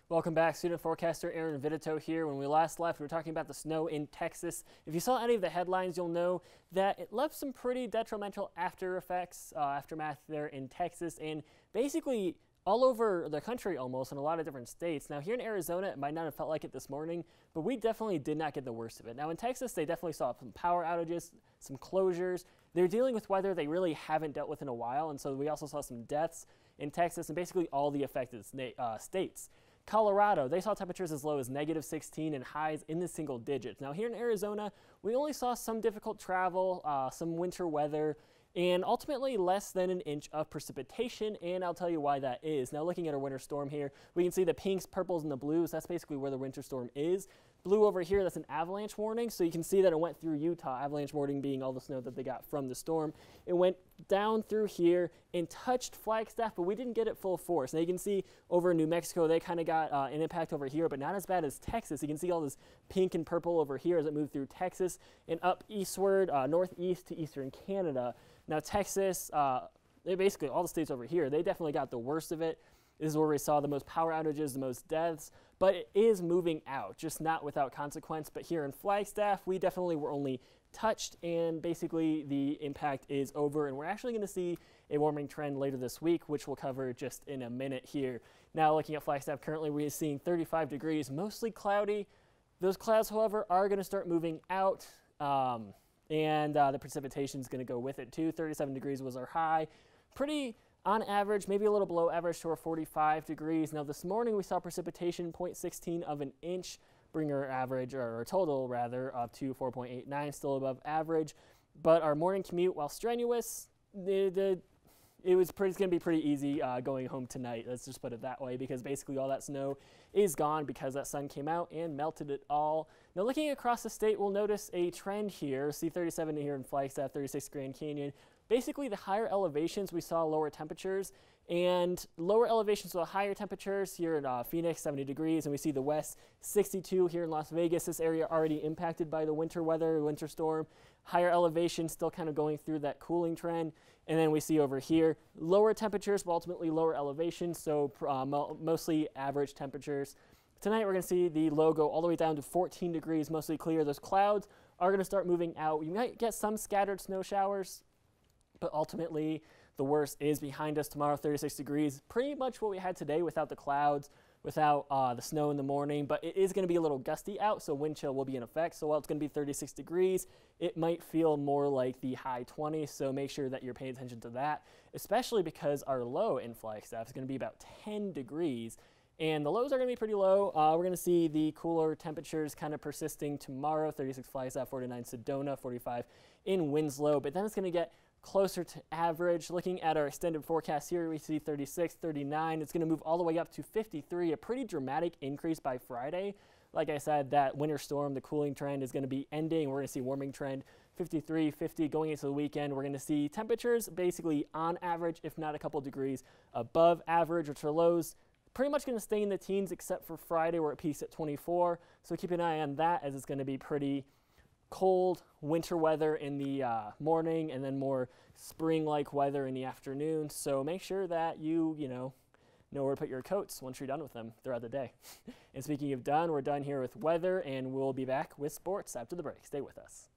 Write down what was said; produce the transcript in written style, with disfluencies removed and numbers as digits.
Welcome back, student forecaster Aaron Vidito here. When we last left, we were talking about the snow in Texas. If you saw any of the headlines, you'll know that it left some pretty detrimental aftermath there in Texas, and basically all over the country almost in a lot of different states. Now here in Arizona, it might not have felt like it this morning, but we definitely did not get the worst of it. Now in Texas, they definitely saw some power outages, some closures. They're dealing with weather they really haven't dealt with in a while, and so we also saw some deaths in Texas and basically all the affected states. Colorado, they saw temperatures as low as -16 and highs in the single digits. Now here in Arizona, we only saw some difficult travel, some winter weather, and ultimately less than an inch of precipitation, and I'll tell you why that is. Now looking at our winter storm here, we can see the pinks, purples, and the blues. That's basically where the winter storm is. Blue over here, that's an avalanche warning, so you can see that it went through Utah, avalanche warning being all the snow that they got from the storm. It went down through here and touched Flagstaff, but we didn't get it full force. Now you can see over in New Mexico, they kind of got an impact over here, but not as bad as Texas. You can see all this pink and purple over here as it moved through Texas and up eastward, northeast to eastern Canada. Now Texas, basically all the states over here, they definitely got the worst of it. This is where we saw the most power outages, the most deaths, but it is moving out, just not without consequence. But here in Flagstaff, we definitely were only touched, and basically the impact is over, and we're actually going to see a warming trend later this week, which we'll cover just in a minute here. Now looking at Flagstaff, currently we're seeing 35 degrees, mostly cloudy. Those clouds, however, are going to start moving out, and the precipitation is going to go with it too. 37 degrees was our high. Pretty on average, maybe a little below average to our 45 degrees. Now this morning we saw precipitation 0.16 of an inch, bring our average, or our total rather, up to 4.89, still above average. But our morning commute, while strenuous, it's going to be pretty easy going home tonight. Let's just put it that way, because basically all that snow is gone because that sun came out and melted it all. Now looking across the state, we'll notice a trend here. See 37 here in Flagstaff, 36 Grand Canyon. Basically the higher elevations, we saw lower temperatures, and lower elevations saw higher temperatures here in Phoenix, 70 degrees, and we see the west 62 here in Las Vegas. This area already impacted by the winter weather, winter storm. Higher elevation still kind of going through that cooling trend. And then we see over here lower temperatures, but ultimately lower elevations, so mostly average temperatures. Tonight we're going to see the low go all the way down to 14 degrees, mostly clear. Those clouds are going to start moving out. You might get some scattered snow showers, but ultimately the worst is behind us. Tomorrow, 36 degrees, pretty much what we had today without the clouds, without the snow in the morning, but it is going to be a little gusty out, so wind chill will be in effect. So while it's going to be 36 degrees, it might feel more like the high 20s, so make sure that you're paying attention to that, especially because our low in Flagstaff is going to be about 10 degrees. And the lows are going to be pretty low. We're going to see the cooler temperatures kind of persisting tomorrow. 36 Flagstaff, 49 Sedona, 45 in Winslow. But then it's going to get closer to average. Looking at our extended forecast here, we see 36, 39. It's going to move all the way up to 53, a pretty dramatic increase by Friday. Like I said, that winter storm, the cooling trend is going to be ending. We're going to see warming trend, 53, 50 going into the weekend. We're going to see temperatures basically on average, if not a couple degrees above average, which are lows pretty much going to stay in the teens except for Friday where it peaks at 24. So keep an eye on that, as it's going to be pretty cold winter weather in the morning and then more spring-like weather in the afternoon. So make sure that you know where to put your coats once you're done with them throughout the day. And speaking of done, we're done here with weather, and we'll be back with sports after the break. Stay with us.